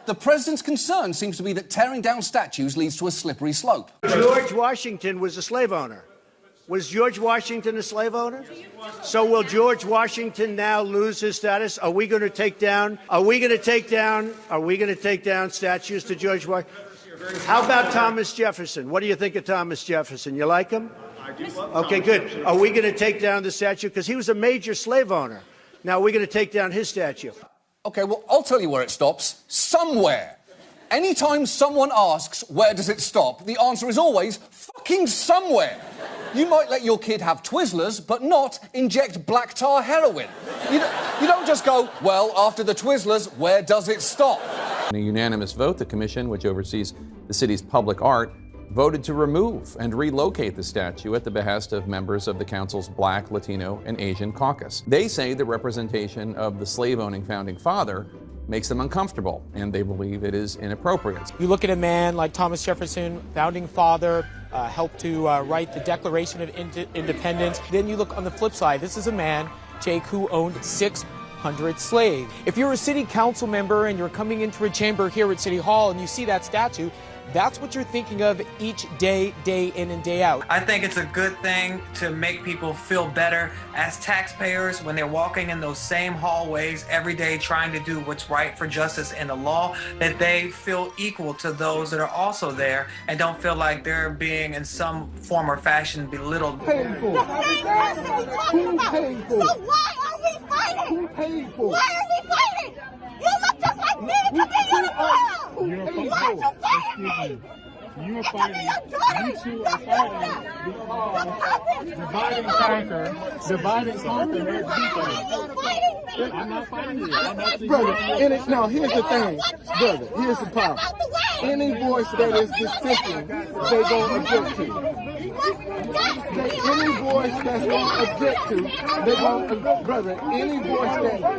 The president's concern seems to be that tearing down statues leads to a slippery slope. George Washington was a slave owner. Was George Washington a slave owner? So will George Washington now lose his status? Are we going to take down statues to George Washington? How about Thomas Jefferson? What do you think of Thomas Jefferson? You like him? I do. Okay, good. Are we going to take down the statue? Because he was a major slave owner. Now, we're going to take down his statue. Okay, well, I'll tell you where it stops. Somewhere. Anytime someone asks, where does it stop, the answer is always fucking somewhere. You might let your kid have Twizzlers, but not inject black tar heroin. You don't just go, well, after the Twizzlers, where does it stop? In a unanimous vote, the commission, which oversees the city's public art, voted to remove and relocate the statue at the behest of members of the council's Black, Latino, and Asian caucus. They say the representation of the slave-owning founding father makes them uncomfortable, and they believe it is inappropriate. You look at a man like Thomas Jefferson, founding father, helped to write the Declaration of Independence. Then you look on the flip side. This is a man, Jake, who owned 600 slaves. If you're a city council member and you're coming into a chamber here at City Hall and you see that statue, that's what you're thinking of each day, day in and day out. I think it's a good thing to make people feel better as taxpayers when they're walking in those same hallways every day trying to do what's right for justice and the law, that they feel equal to those that are also there and don't feel like they're being in some form or fashion belittled. Painful. The same person we talking about. So why are we fighting? Who paid for? Why are we fighting? You look just like me to be uniform. Why are you fighting me? You are fighting. You two are fighting because divide and conquer is defense. I'm not fighting you. I'm actually brother. Now here's the thing, brother. Here's the problem. Any voice that is dissenting, they gonna object to. Any voice that's gonna object to, they gonna, brother. Any voice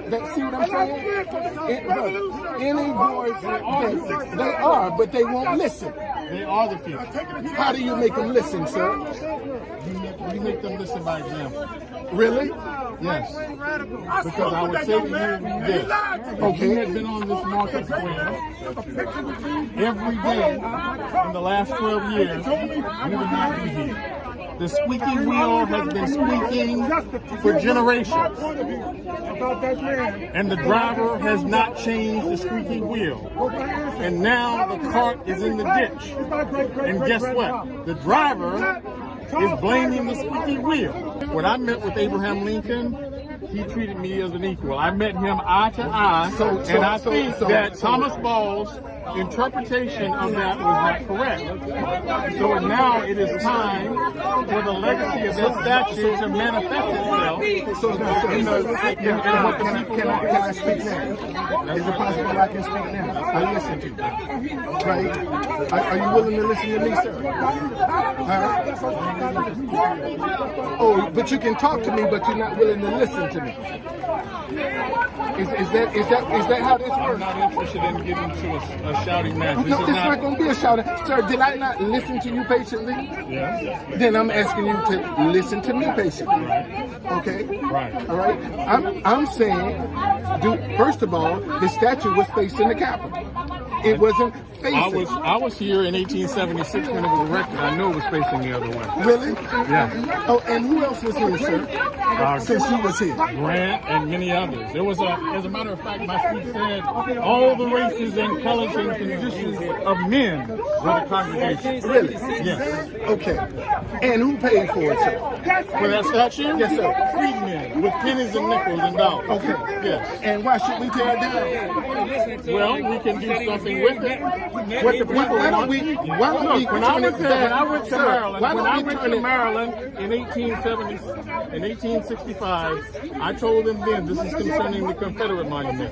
that see what I'm saying? Brother, any voice that they are, but they won't listen. They are the people. How do you make them listen, sir? You make them listen by example. Really? Yes. Because I would say to you this. Okay. You had been on this market square every day in the last 12 years, you would not be here. The squeaky wheel has been squeaking for generations. And the driver has not changed the squeaky wheel. And now the cart is in the ditch. And guess what? The driver is blaming the squeaky wheel. When I met with Abraham Lincoln, he treated me as an equal. I met him eye to eye, and I think that Thomas Ball's interpretation of that was not correct. So now it is time for the legacy of that statue to manifest itself. So what the people can I speak now? Is it possible I can speak now? I listen to you. Right? Are you willing to listen to me, sir? Oh, but you can talk to me, but you're not willing to listen to me. Is that how this works? I'm not interested in getting to a shouting match. No, it's not going to be a shouting. Sir, did I not listen to you patiently? Yes. Then I'm asking you to listen to me patiently. Right. Okay? Right. All right? I'm saying, first of all, the statue was facing the Capitol. It wasn't facing. I was here in 1876 when it was erected. I know it was facing the other way. Really? Yes. Oh, and who else was here, sir? Since you was here. Grant and many others. There was as a matter of fact, my speech said, all the races and colors and conditions of men were the congregation. Really? Yes. Okay. And who paid for it, sir? For that statue? Yes, sir. Freedmen with pennies and nickels and dollars. Okay. Yes. And why should we tear it down? Well, we can do something with it. What the people want. Why don't we when I went to Maryland in 1865, I told them then this is concerning the Confederate monument.